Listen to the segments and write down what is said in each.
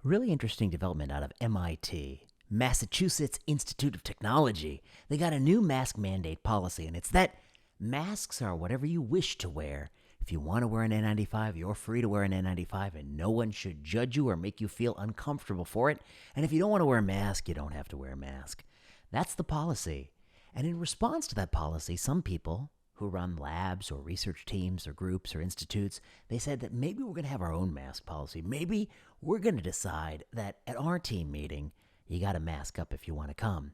Really interesting development out of MIT, Massachusetts Institute of Technology. They got a new mask mandate policy, and it's that masks are whatever you wish to wear. If you want to wear an N95, you're free to wear an N95, and no one should judge you or make you feel uncomfortable for it. And if you don't want to wear a mask, you don't have to wear a mask. That's the policy. And in response to that policy, some people who run labs or research teams or groups or institutes, they said that maybe we're going to have our own mask policy. Maybe we're going to decide that at our team meeting, you got to mask up if you want to come.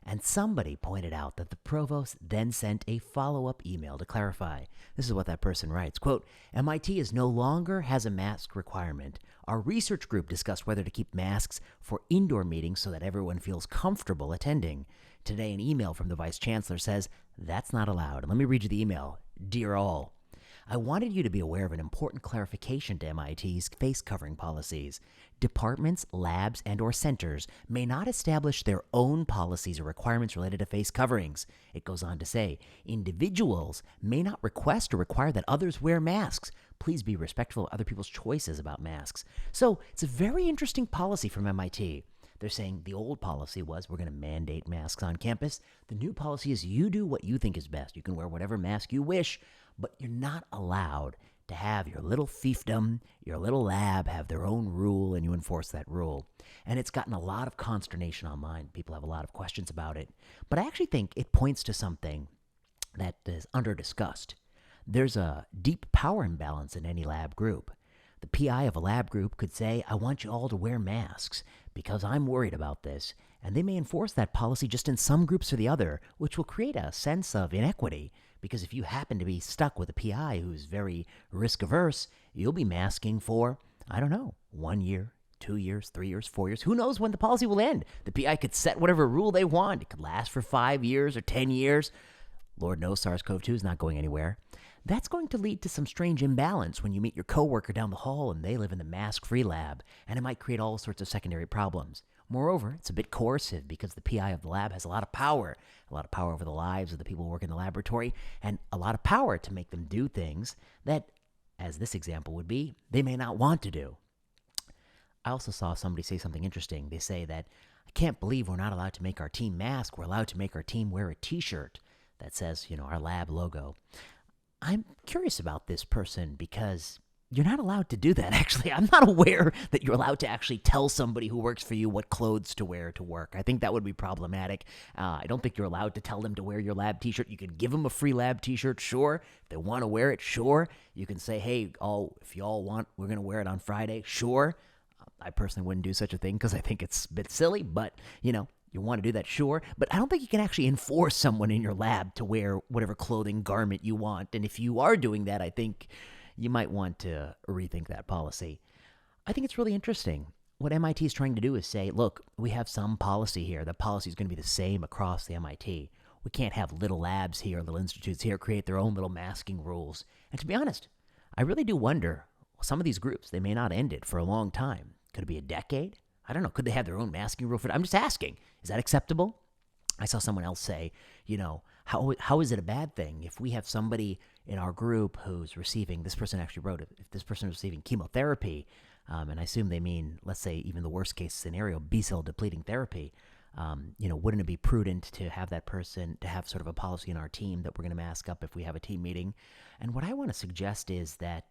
And somebody pointed out that the provost then sent a follow-up email to clarify. This is what that person writes, quote, MIT is no longer has a mask requirement. Our research group discussed whether to keep masks for indoor meetings so that everyone feels comfortable attending. Today, an email from the vice chancellor says that's not allowed. And let me read you the email. Dear all, I wanted you to be aware of an important clarification to MIT's face covering policies. Departments, labs, and or centers may not establish their own policies or requirements related to face coverings. It goes on to say, individuals may not request or require that others wear masks. Please be respectful of other people's choices about masks. So it's a very interesting policy from MIT. They're saying the old policy was we're going to mandate masks on campus. The new policy is you do what you think is best. You can wear whatever mask you wish, but you're not allowed to have your little fiefdom, your little lab have their own rule, and you enforce that rule. And it's gotten a lot of consternation online. People have a lot of questions about it. But I actually think it points to something that is under-discussed. There's a deep power imbalance in any lab group. The PI of a lab group could say, I want you all to wear masks because I'm worried about this. And they may enforce that policy just in some groups or the other, which will create a sense of inequity. Because if you happen to be stuck with a PI who's very risk averse, you'll be masking for, 1 year, 2 years, 3 years, 4 years. Who knows when the policy will end? The PI could set whatever rule they want. It could last for 5 years or 10 years. Lord knows SARS-CoV-2 is not going anywhere. That's going to lead to some strange imbalance when you meet your coworker down the hall and they live in the mask-free lab, and it might create all sorts of secondary problems. Moreover, it's a bit coercive because the PI of the lab has a lot of power over the lives of the people who work in the laboratory, and a lot of power to make them do things that, as this example would be, they may not want to do. I also saw somebody say something interesting. They say that, I can't believe we're not allowed to make our team mask. We're allowed to make our team wear a t-shirt that says, our lab logo. I'm curious about this person because you're not allowed to do that, actually. I'm not aware that you're allowed to actually tell somebody who works for you what clothes to wear to work. I think that would be problematic. I don't think you're allowed to tell them to wear your lab t-shirt. You can give them a free lab t-shirt, sure. If they want to wear it, sure. You can say, hey, if you all want, we're going to wear it on Friday, sure. I personally wouldn't do such a thing because I think it's a bit silly, but, you want to do that, sure. But I don't think you can actually enforce someone in your lab to wear whatever clothing garment you want. And if you are doing that, I think you might want to rethink that policy. I think it's really interesting. What MIT is trying to do is say, look, we have some policy here. The policy is going to be the same across the MIT. We can't have little labs here, little institutes here create their own little masking rules. And to be honest, I really do wonder, some of these groups, they may not end it for a long time. Could it be a decade? I don't know. Could they have their own masking rule for it? I'm just asking. Is that acceptable? I saw someone else say, how is it a bad thing if we have somebody in our group who's receiving, this person actually wrote it, if this person is receiving chemotherapy, and I assume they mean, let's say, even the worst case scenario, B-cell depleting therapy, wouldn't it be prudent to have that person, to have sort of a policy in our team that we're going to mask up if we have a team meeting? And what I want to suggest is that,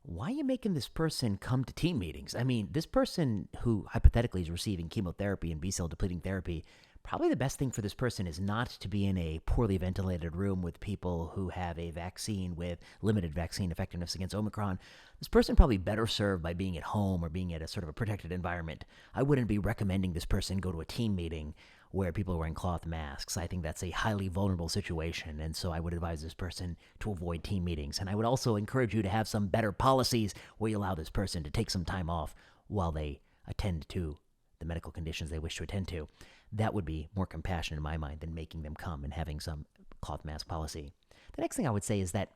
why are you making this person come to team meetings? I mean, this person who hypothetically is receiving chemotherapy and B-cell depleting therapy, probably the best thing for this person is not to be in a poorly ventilated room with people who have a vaccine with limited vaccine effectiveness against Omicron. This person probably better served by being at home or being at a sort of a protected environment. I wouldn't be recommending this person go to a team meeting where people are wearing cloth masks. I think that's a highly vulnerable situation, and so I would advise this person to avoid team meetings. And I would also encourage you to have some better policies where you allow this person to take some time off while they attend to the medical conditions they wish to attend to. That would be more compassionate in my mind than making them come and having some cloth mask policy. The next thing I would say is that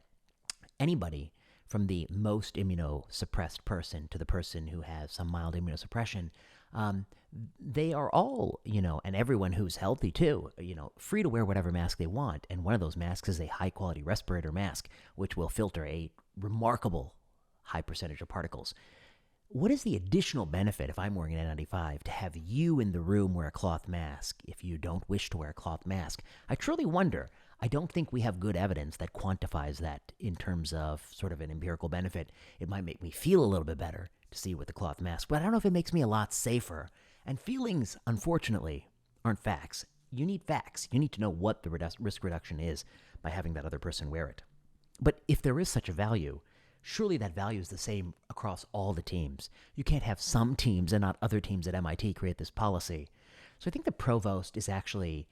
anybody, from the most immunosuppressed person to the person who has some mild immunosuppression, they are all, and everyone who's healthy too, free to wear whatever mask they want. And one of those masks is a high-quality respirator mask, which will filter a remarkable high percentage of particles. What is the additional benefit if I'm wearing an N95 to have you in the room wear a cloth mask if you don't wish to wear a cloth mask? I truly wonder. I don't think we have good evidence that quantifies that in terms of sort of an empirical benefit. It might make me feel a little bit better to see with the cloth mask, but I don't know if it makes me a lot safer. And feelings, unfortunately, aren't facts. You need facts. You need to know what the risk reduction is by having that other person wear it. But if there is such a value, surely that value is the same across all the teams. You can't have some teams and not other teams at MIT create this policy. So I think the provost is actually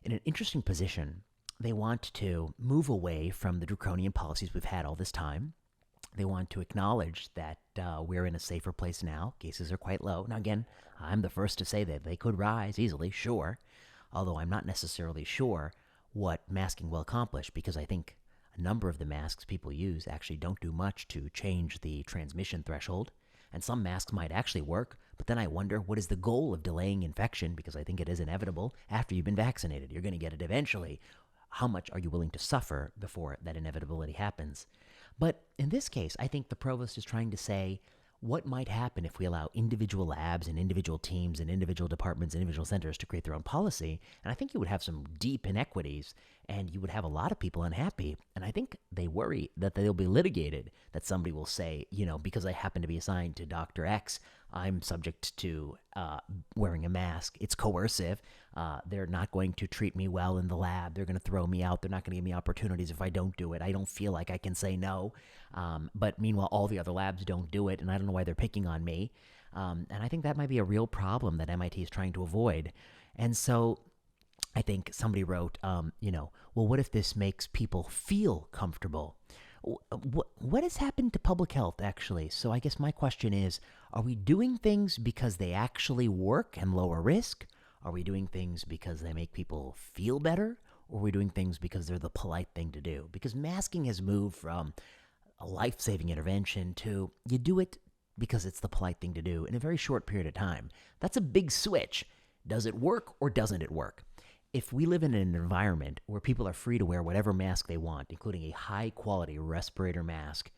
in an interesting position. They want to move away from the draconian policies we've had all this time. They want to acknowledge that we're in a safer place now. Cases are quite low. Now, again, I'm the first to say that they could rise easily, sure, although I'm not necessarily sure what masking will accomplish, because I think a number of the masks people use actually don't do much to change the transmission threshold. And some masks might actually work, but then I wonder, what is the goal of delaying infection? Because I think it is inevitable after you've been vaccinated. You're going to get it eventually. How much are you willing to suffer before that inevitability happens? But in this case, I think the provost is trying to say, what might happen if we allow individual labs and individual teams and individual departments and individual centers to create their own policy? And I think you would have some deep inequities, and you would have a lot of people unhappy. And I think they worry that they'll be litigated, that somebody will say, because I happen to be assigned to Dr. X, I'm subject to wearing a mask. It's coercive. They're not going to treat me well in the lab. They're going to throw me out. They're not going to give me opportunities if I don't do it. I don't feel like I can say no. But meanwhile, all the other labs don't do it, and I don't know why they're picking on me. And I think that might be a real problem that MIT is trying to avoid. And so I think somebody wrote, well, what if this makes people feel comfortable? What has happened to public health, actually? So I guess my question is, are we doing things because they actually work and lower risk? Are we doing things because they make people feel better? Or are we doing things because they're the polite thing to do? Because masking has moved from a life-saving intervention to you do it because it's the polite thing to do in a very short period of time. That's a big switch. Does it work or doesn't it work? If we live in an environment where people are free to wear whatever mask they want, including a high-quality respirator mask,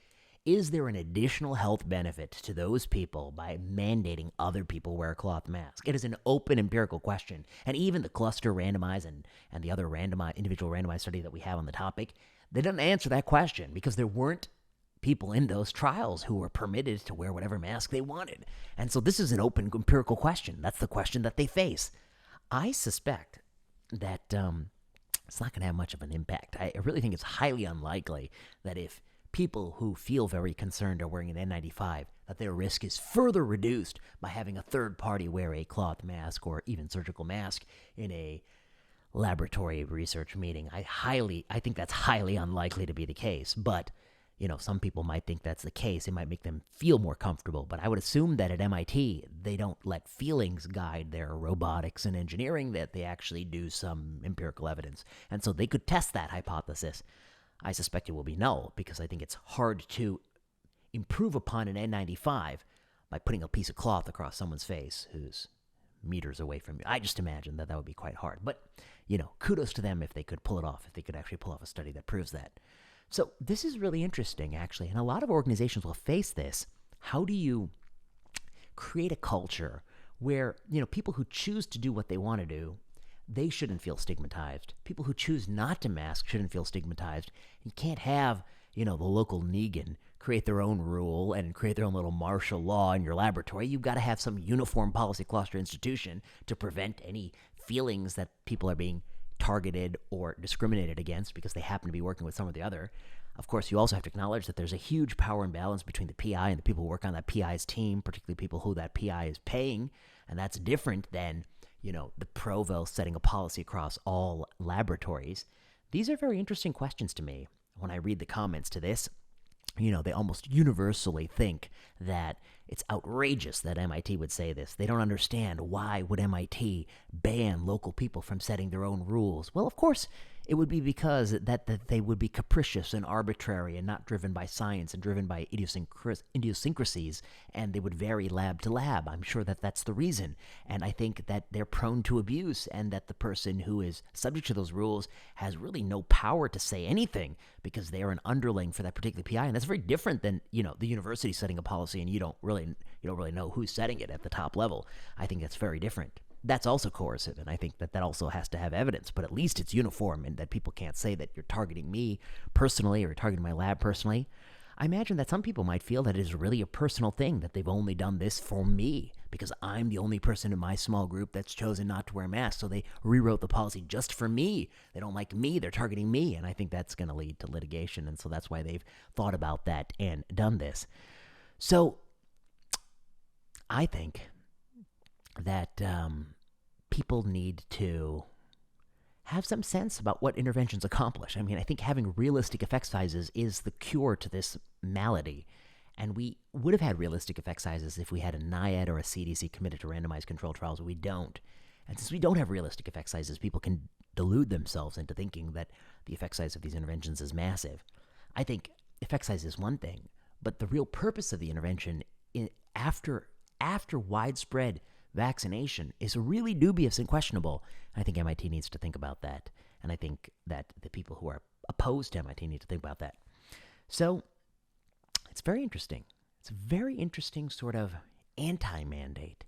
is there an additional health benefit to those people by mandating other people wear a cloth mask? It is an open empirical question. And even the cluster randomized and the other individual randomized study that we have on the topic, they don't answer that question because there weren't people in those trials who were permitted to wear whatever mask they wanted. And so this is an open empirical question. That's the question that they face. I suspect that it's not going to have much of an impact. I really think it's highly unlikely that if people who feel very concerned are wearing an N95, that their risk is further reduced by having a third party wear a cloth mask or even surgical mask in a laboratory research meeting. I think that's highly unlikely to be the case. But some people might think that's the case. It might make them feel more comfortable. But I would assume that at MIT, they don't let feelings guide their robotics and engineering, that they actually do some empirical evidence. And so they could test that hypothesis. I suspect it will be null, because I think it's hard to improve upon an N95 by putting a piece of cloth across someone's face who's meters away from you. I just imagine that would be quite hard. But, kudos to them if they could pull it off, if they could actually pull off a study that proves that. So this is really interesting, actually, and a lot of organizations will face this. How do you create a culture where, people who choose to do what they want to do, they shouldn't feel stigmatized. People who choose not to mask shouldn't feel stigmatized. You can't have, the local Negan create their own rule and create their own little martial law in your laboratory. You've got to have some uniform policy cluster institution to prevent any feelings that people are being targeted or discriminated against because they happen to be working with some or the other. Of course, you also have to acknowledge that there's a huge power imbalance between the PI and the people who work on that PI's team, particularly people who that PI is paying, and that's different than, the provost setting a policy across all laboratories. These are very interesting questions to me. When I read the comments to this, they almost universally think that it's outrageous that MIT would say this. They don't understand, why would MIT ban local people from setting their own rules? Well, of course, it would be because that they would be capricious and arbitrary and not driven by science and driven by idiosyncrasies, and they would vary lab to lab. I'm sure that that's the reason. And I think that they're prone to abuse, and that the person who is subject to those rules has really no power to say anything because they are an underling for that particular PI. And that's very different than, the university setting a policy and you don't really know who's setting it at the top level. I think that's very different. That's also coercive, and I think that also has to have evidence, but at least it's uniform and that people can't say that you're targeting me personally or targeting my lab personally. I imagine that some people might feel that it is really a personal thing, that they've only done this for me because I'm the only person in my small group that's chosen not to wear masks, so they rewrote the policy just for me. They don't like me, they're targeting me, and I think that's going to lead to litigation, and so that's why they've thought about that and done this. So I think that people need to have some sense about what interventions accomplish. I mean, I think having realistic effect sizes is the cure to this malady. And we would have had realistic effect sizes if we had a NIAID or a CDC committed to randomized controlled trials. We don't. And since we don't have realistic effect sizes, people can delude themselves into thinking that the effect size of these interventions is massive. I think effect size is one thing, but the real purpose of the intervention after widespread vaccination is really dubious and questionable. I think MIT needs to think about that. And I think that the people who are opposed to MIT need to think about that. So it's very interesting. It's a very interesting sort of anti-mandate.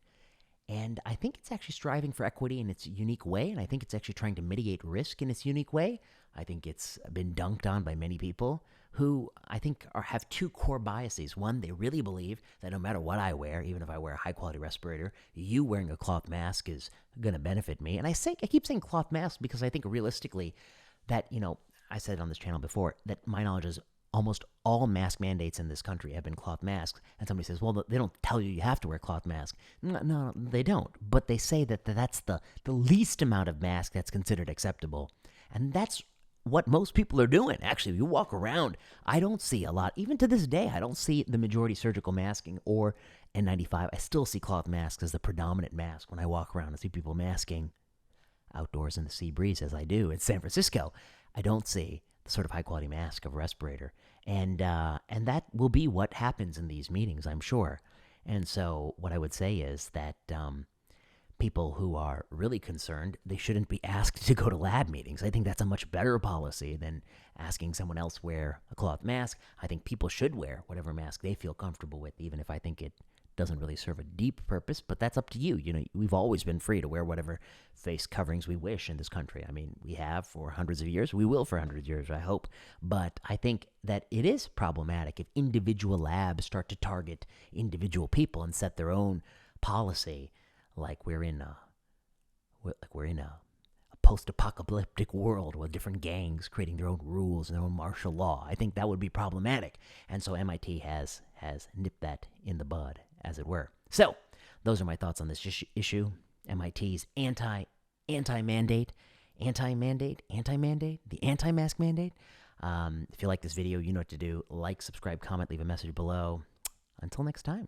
And I think it's actually striving for equity in its unique way. And I think it's actually trying to mitigate risk in its unique way. I think it's been dunked on by many people who I think have two core biases. One, they really believe that no matter what I wear, even if I wear a high-quality respirator, you wearing a cloth mask is going to benefit me. And I keep saying cloth mask because I think realistically that, I said it on this channel before, that my knowledge is almost all mask mandates in this country have been cloth masks. And somebody says, well, they don't tell you have to wear a cloth mask. No, they don't. But they say that that's the least amount of mask that's considered acceptable. And that's what most people are doing. Actually, if you walk around, I don't see a lot. Even to this day, I don't see the majority surgical masking or N95. I still see cloth masks as the predominant mask when I walk around. I see people masking outdoors in the sea breeze, as I do in San Francisco. I don't see the sort of high-quality mask of a respirator. And that will be what happens in these meetings, I'm sure. And so what I would say is that people who are really concerned, they shouldn't be asked to go to lab meetings. I think that's a much better policy than asking someone else wear a cloth mask. I think people should wear whatever mask they feel comfortable with, even if I think it doesn't really serve a deep purpose, but that's up to you. We've always been free to wear whatever face coverings we wish in this country. I mean, we have for hundreds of years. We will for hundreds of years, I hope. But I think that it is problematic if individual labs start to target individual people and set their own policy like we're in a post-apocalyptic world with different gangs creating their own rules and their own martial law. I think that would be problematic. And so MIT has nipped that in the bud, as it were. So those are my thoughts on this issue. MIT's anti-mandate, the anti-mask mandate. If you like this video, you know what to do. Like, subscribe, comment, leave a message below. Until next time.